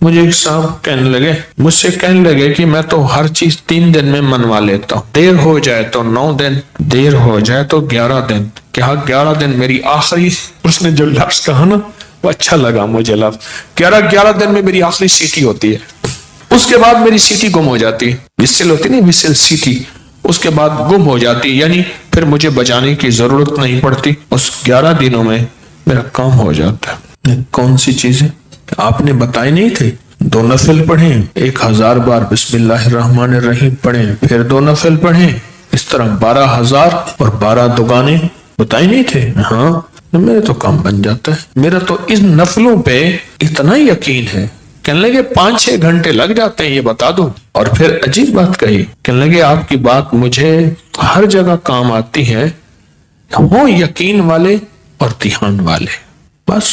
مجھے ایک صاحب مجھ سے کہنے لگے کہ میں تو ہر چیز 3 دن میں منوا لیتا ہوں، دیر ہو جائے تو 9 دن، دیر ہو جائے تو 11 دن۔ کہا 11 دن میری آخری، اس نے جو لفظ کہا نا وہ اچھا لگا مجھے لفظ، 11 دن میں میری آخری سیٹی ہوتی ہے، اس کے بعد میری سیٹی گم ہو جاتی ہے، وسل ہوتی نہیں، وسل سیٹی، اس کے بعد گم ہو جاتی، یعنی پھر مجھے بجانے کی ضرورت نہیں پڑتی، اس 11 دنوں میں میرا کام ہو جاتا ہے۔ کون سی چیزیں آپ نے بتائی نہیں تھی؟ 2 نفل پڑھیں، 1000 بار بسم اللہ الرحمن الرحیم پڑھیں، پھر 2 نفل پڑھیں، اس طرح 12,000 اور 12 دوگانے بتائی نہیں تھے؟ ہاں، میرے تو کام بن جاتا ہے، میرا تو ان نفلوں پہ اتنا یقین ہے۔ کہنے لگے 5-6 گھنٹے لگ جاتے ہیں، یہ بتا دو۔ اور پھر عجیب بات کہی، کہنے لگے آپ کی بات مجھے ہر جگہ کام آتی ہے، وہ یقین والے اور دھیان والے، بس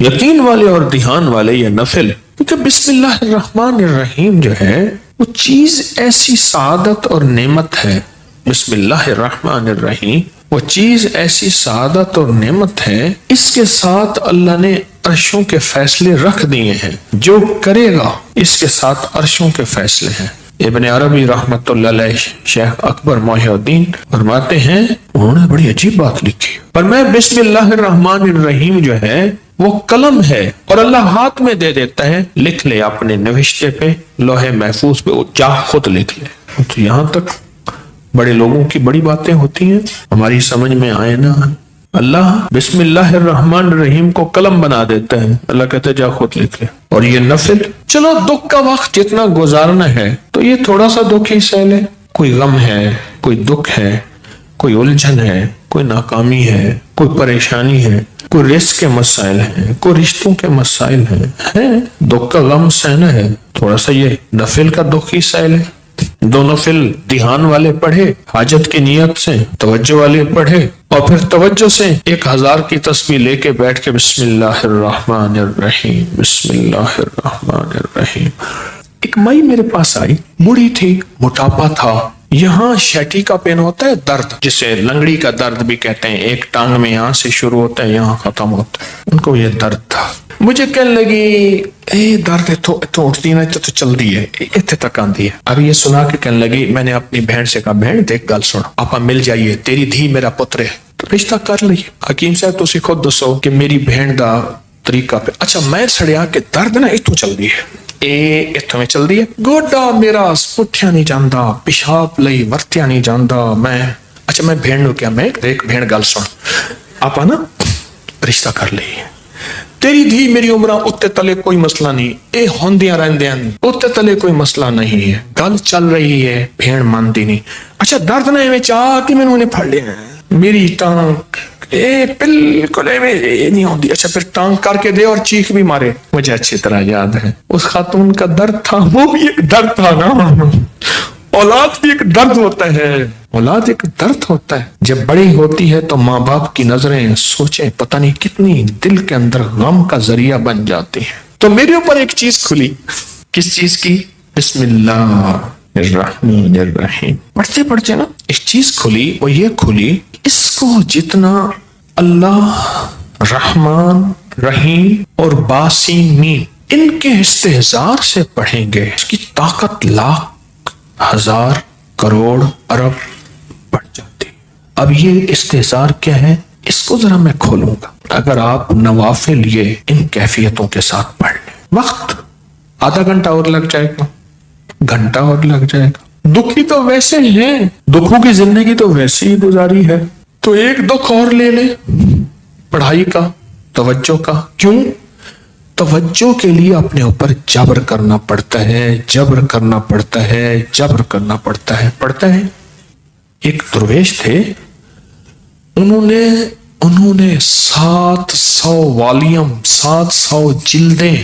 یقین والے اور دھیان والے یہ نفل، کیونکہ بسم اللہ الرحمن الرحیم جو ہے وہ چیز ایسی سعادت اور نعمت ہے، بسم اللہ الرحمن الرحیم وہ چیز ایسی سعادت اور نعمت ہے، اس کے ساتھ اللہ نے عرشوں کے فیصلے رکھ دیے ہیں، جو کرے گا اس کے ساتھ عرشوں کے فیصلے ہیں۔ ابن عربی رحمت اللہ علیہ، شیخ اکبر محی الدین فرماتے ہیں، انہوں نے بڑی عجیب بات لکھی، پر میں بسم اللہ الرحمن الرحیم جو ہے وہ قلم ہے اور اللہ ہاتھ میں دے دیتا ہے، لکھ لے اپنے نوشتے پہ، لوح محفوظ پہ، جا خود لکھ لے۔ تو یہاں تک بڑے لوگوں کی بڑی باتیں ہوتی ہیں، ہماری سمجھ میں آئے نا، اللہ بسم اللہ الرحمن الرحیم کو قلم بنا دیتا ہے، اللہ کہتا ہے جا خود لکھ لے۔ اور یہ نفل، چلو دکھ کا وقت جتنا گزارنا ہے تو یہ تھوڑا سا دکھ ہی سہ لے، کوئی غم ہے، کوئی دکھ ہے، کوئی الجھن ہے، کوئی ناکامی ہے، کوئی پریشانی ہے، کوئی رزق کے مسائل ہیں، کوئی رشتوں کے مسائل ہیں، دکھ کا غم سہنا ہے، تھوڑا سا یہ نفل کا دکھ ہی سہ لے۔ 2 نفل دھیان والے پڑھے، حاجت کی نیت سے، توجہ والے پڑھے، اور پھر توجہ سے 1000 کی تسبیح لے کے بیٹھ کے بسم اللہ الرحمن الرحیم، بسم اللہ الرحمن الرحیم۔ ایک مائی میرے پاس آئی، بوڑھی تھی، موٹاپا تھا، یہاں شیٹی کا پین ہوتا ہے درد، جسے لنگڑی کا درد بھی کہتے ہیں، ایک ٹانگ میں یہاں سے شروع ہوتا ہے یہاں ختم ہوتا ہے، ان کو یہ درد تھا۔ مجھے کہنے لگی درد اتو اٹھتی نا تو چل دی ہے، اتنے تک آندی ہے۔ اب یہ سنا کے کہنے لگی، میں نے اپنی بہن سے کہا، بہن دیکھ گل سن، آپا مل جائیے، تیری دھی میرا پتر ہے، تو رشتہ کر لئیے۔ حکیم صاحب تسی خود دسو کہ میری بہن دا طریقہ پہ، اچھا میں سڑیا کہ درد نا اتو چل دی ہے، اتوں میں چل دی ہے، گوڈا میرا پٹھیا نہیں جاندا، پیشاب لئی ورتیا نہیں جاندا، اچھا میں بہن نو کیا، میں دیکھ بہن گل سن، آپا نا رشتہ کر لئیے، تیری دھی میری عمرہ اتے تلے کوئی مسئلہ نہیں، اے ہوندیاں رہندیاں اتے تلے کوئی مسئلہ نہیں ہے، گل چل رہی ہے، بہن مانتی نہیں۔ اچھا درد نہ میں چاہ کہ میں نے پھڑ لیا میری ٹانگ، بالکل نہیں ہوندی، اچھا پھر ٹانگ کر کے دے اور چیخ بھی مارے۔ مجھے اچھی طرح یاد ہے اس خاتون کا درد تھا، وہ بھی ایک درد تھا نا، اولاد بھی ایک درد ہوتا ہے، اولاد ایک درد ہوتا ہے۔ جب بڑی ہوتی ہے تو ماں باپ کی نظریں، سوچیں پتہ نہیں کتنی دل کے اندر غم کا ذریعہ بن جاتی ہیں۔ تو میرے اوپر ایک چیز کھلی، کس چیز کی؟ بسم اللہ الرحمن الرحیم پڑھتے پڑھتے نا ایک چیز کھلی، وہ یہ کھلی، اس کو جتنا اللہ رحمان رحیم اور باسین مین ان کے استحضار سے پڑھیں گے، اس کی طاقت لاکھ، ہزار، کروڑ، ارب بڑھ جاتی۔ اب یہ استحضار کیا ہے، اس کو ذرا میں کھولوں گا۔ اگر آپ نوافل یہ ان کیفیتوں کے ساتھ پڑھ لیں، وقت آدھا گھنٹہ اور لگ جائے گا، گھنٹہ اور لگ جائے گا، دکھی تو ویسے ہیں، دکھوں کی زندگی تو ویسے ہی گزاری ہے، تو ایک دکھ اور لے لیں پڑھائی کا، توجہ کا۔ کیوں؟ توجہ کے لیے اپنے اوپر جبر کرنا پڑتا ہے، جبر کرنا پڑتا ہے، جبر کرنا پڑتا ہے، پڑتا ہے۔ ایک درویش تھے، انہوں نے 700 والیوم، 700 جلدیں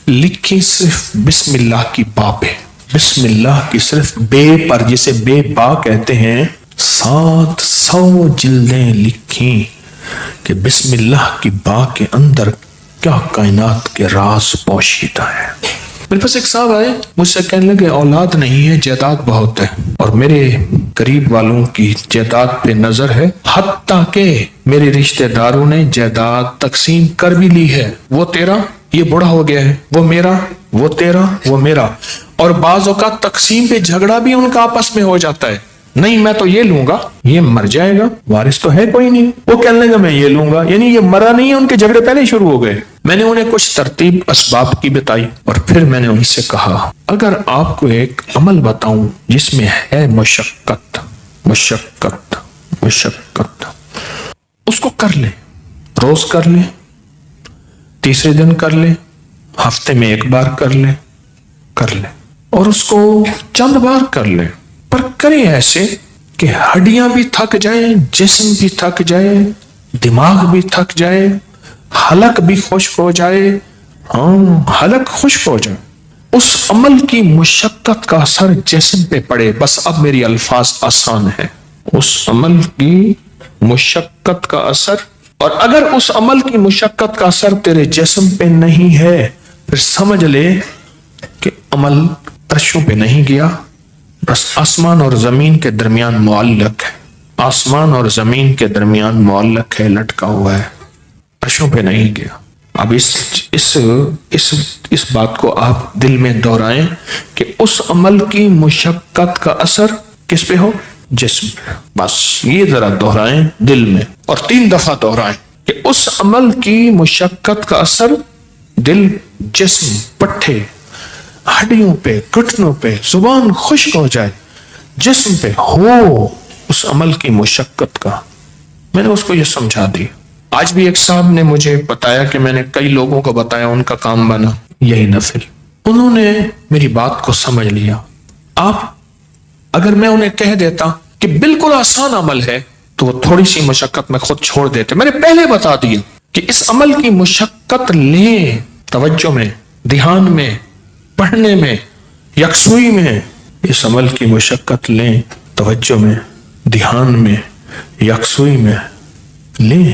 لکھی صرف بسم اللہ کی با پہ، بسم اللہ کی صرف بے پر، جسے بے با کہتے ہیں، 700 جلدیں لکھی کہ بسم اللہ کی با کے اندر کیا کائنات کے راز پوشیدہ ہے۔ میرے پاس ایک صاحب آئے، مجھ سے کہنے لگے اولاد نہیں ہے، جائیداد بہت ہے، اور میرے قریب والوں کی جائیداد پہ نظر ہے، حتیٰ کہ میرے رشتہ داروں نے جائیداد تقسیم کر بھی لی ہے، وہ تیرا، یہ بڑا ہو گیا ہے، وہ میرا، وہ تیرا وہ میرا. اور بعض اوقات تقسیم پہ جھگڑا بھی ان کا آپس میں ہو جاتا ہے. نہیں میں تو یہ لوں گا, یہ مر جائے گا, وارث تو ہے کوئی نہیں, وہ کہنے لگا میں یہ لوں گا. یعنی یہ مرا نہیں ہے, ان کے جھگڑے پہلے شروع ہو گئے. میں نے انہیں کچھ ترتیب اسباب کی بتائی اور پھر میں نے ان سے کہا اگر آپ کو ایک عمل بتاؤں جس میں ہے مشقت مشقت مشقت, اس کو کر لیں, روز کر لیں, تیسرے دن کر لیں, ہفتے میں ایک بار کر لیں, اور اس کو چند بار کر لیں, پر کریں ایسے کہ ہڈیاں بھی تھک جائیں, جسم بھی تھک جائے, دماغ بھی تھک جائے, حلق بھی خشک ہو جائے. حلق خشک ہو جائے. اس عمل کی مشقت کا اثر جسم پہ پڑے. بس اب میری الفاظ آسان ہے. اس عمل کی مشقت کا اثر, اور اگر اس عمل کی مشقت کا اثر تیرے جسم پہ نہیں ہے پھر سمجھ لے کہ عمل عرشوں پہ نہیں گیا, بس آسمان اور زمین کے درمیان معلق ہے. آسمان اور زمین کے درمیان معلق ہے, لٹکا ہوا ہے, عرشوں پہ نہیں گیا. اب اس بات کو آپ دل میں دہرائیں کہ اس عمل کی مشقت کا اثر کس پہ ہو؟ جسم پہ. بس یہ ذرا دہرائیں دل میں, اور 3 دفعہ دہرائیں کہ اس عمل کی مشقت کا اثر دل, جسم, پٹھے, ہڈیوں پہ, گھٹنوں پہ, زبان خشک ہو جائے, جسم پہ ہو اس عمل کی مشقت کا. میں نے اس کو یہ سمجھا دی. آج بھی ایک صاحب نے مجھے بتایا کہ میں نے کئی لوگوں کو بتایا, ان کا کام بنا یہی نفل. انہوں نے میری بات کو سمجھ لیا. آپ اگر میں انہیں کہہ دیتا کہ بالکل آسان عمل ہے تو وہ تھوڑی سی مشقت میں خود چھوڑ دیتے. میں نے پہلے بتا دیا کہ اس عمل کی مشقت لیں, توجہ میں, دھیان میں, پڑھنے میں, یکسوئی میں. اس عمل کی مشقت لیں, توجہ میں, دھیان میں, یکسوئی میں لیں.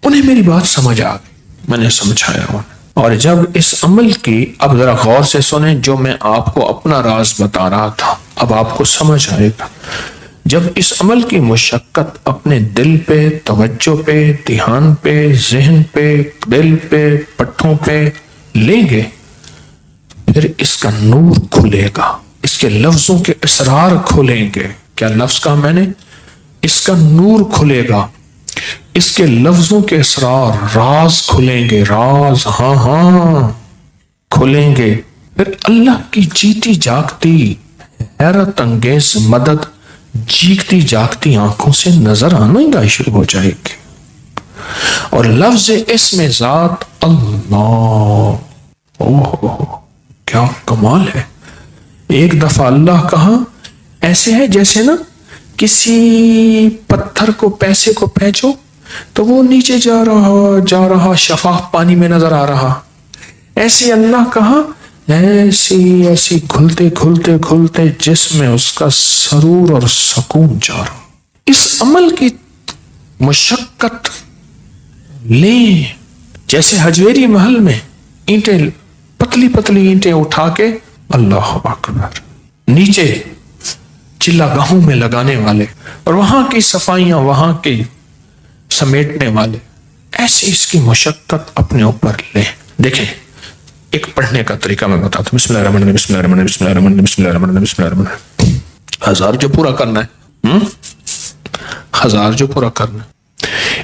انہیں میری بات سمجھ آ گئی. میں نے سمجھایا انہیں. اور جب اس عمل کی, اب ذرا غور سے سنیں جو میں آپ کو اپنا راز بتا رہا تھا, اب آپ کو سمجھ آئے گا. جب اس عمل کی مشقت اپنے دل پہ, توجہ پہ, دھیان پہ, ذہن پہ, دل پہ, پٹھوں پہ لیں گے, پھر اس کا نور کھلے گا, اس کے لفظوں کے اسرار کھلیں گے. کیا لفظ کہا میں نے؟ اس کا نور کھلے گا, اس کے لفظوں کے اسرار, راز کھلیں گے, راز, ہاں کھلیں گے. پھر اللہ کی جیتی جاگتی حیرت انگیز مدد جیگتی جاگتی آنکھوں سے نظر آنا ہی شروع ہو جائے گی. اور لفظ اسم ذات اللہ, کیا کمال ہے. ایک دفعہ اللہ کہا ایسے ہے جیسے نا کسی پتھر کو, پیسے کو پھینچو تو وہ نیچے جا رہا شفاف پانی میں نظر آ رہا. ایسے اللہ کہا ایسی کھلتے کھلتے کھلتے جسم میں اس کا سرور اور سکون جا رہا. اس عمل کی مشقت لیں, جیسے حجویری محل میں اینٹیں, پتلی پتلی اینٹیں اٹھا کے اللہ اکبر نیچے چلا گاہوں میں لگانے والے, اور وہاں کی صفائیاں وہاں کے سمیٹنے والے, ایسی اس کی مشقت اپنے اوپر لیں. دیکھیں ایک پڑھنے کا طریقہ میں بتاتا ہوں. بسم اللہ الرحمن الرحیم, بسم اللہ الرحمن الرحیم, بسم اللہ الرحمن الرحیم, بسم اللہ الرحمن الرحیم, بسم اللہ الرحمن الرحیم. 1000 جو پورا کرنا ہے, 1000 جو پورا کرنا ہے.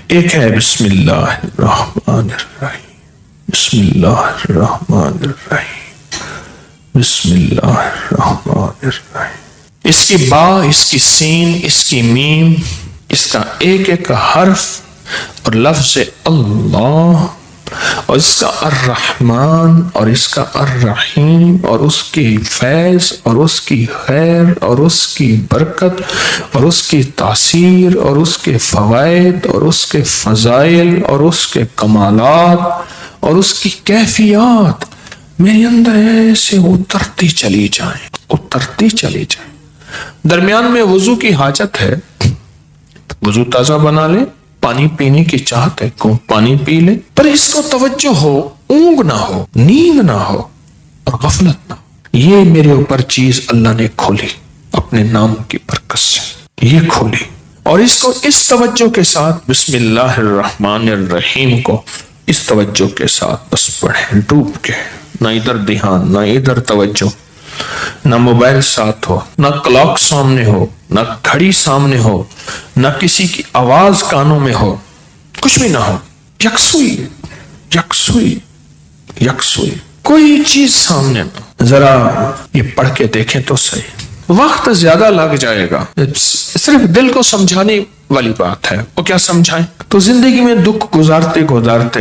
ایک ہے بسم اللہ الرحمن الرحیم, بسم اللہ الرحمن الرحیم, بسم اللہ الرحمن الرحیم. اس کی با, اس کی سین, اس کی میم, اس کا ایک ایک حرف اور لفظ اللہ, اور اس کا الرحمن اور اس کا الرحیم, اور اس کی فیض اور اس کی خیر اور اس کی برکت اور اس کی تاثیر اور اس کے فوائد اور اس کے فضائل اور اس کے کمالات اور اس کی کیفیات میرے اندر ایسے اترتی چلی جائیں, اترتی چلی جائیں. درمیان میں وضو کی حاجت ہے, وضو تازہ بنا لے, پانی پینے کی چاہت ہے کو پانی پی لے, پر اس کو توجہ ہو, اونگ نہ ہو, نیند نہ ہو اور غفلت نہ ہو. یہ میرے اوپر چیز اللہ نے کھولی اپنے نام کی برکت سے, یہ کھولی. اور اس کو اس توجہ کے ساتھ بسم اللہ الرحمن الرحیم کو اس توجہ کے ساتھ بس پڑھیں ڈوب کے, نہ ادھر دھیان، نہ ادھر توجہ، نہ موبائل ساتھ ہو، نہ کلاک سامنے ہو، نہ گھڑی سامنے ہو، نہ کسی کی آواز کانوں میں ہو، کچھ بھی نہ ہو، یکسوئی یکسوئی یکسوئی، کوئی چیز سامنے نہ۔ ذرا یہ پڑھ کے دیکھیں تو صحیح، وقت زیادہ لگ جائے گا، صرف دل کو سمجھانے والی بات ہے۔ وہ کیا سمجھائیں؟ تو زندگی میں دکھ گزارتے گزارتے،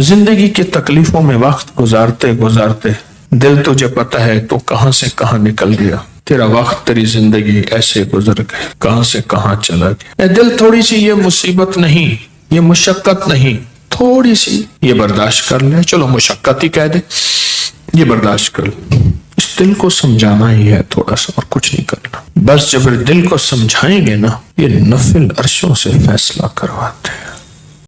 زندگی کی تکلیفوں میں وقت گزارتے گزارتے دل تجھے پتہ ہے تو کہاں سے کہاں نکل گیا، تیرا وقت تیری زندگی ایسے گزر گئے، کہاں سے کہاں چلا گیا۔ اے دل، تھوڑی سی یہ مصیبت نہیں، یہ مشقت نہیں، تھوڑی سی یہ برداشت کر لے، چلو مشقت ہی کہہ دے، یہ برداشت کر لے۔ اس دل کو سمجھانا ہی ہے تھوڑا سا، اور کچھ نہیں کرنا۔ بس جب دل کو سمجھائیں گے نا، یہ نفل عرشوں سے فیصلہ کرواتے ہیں۔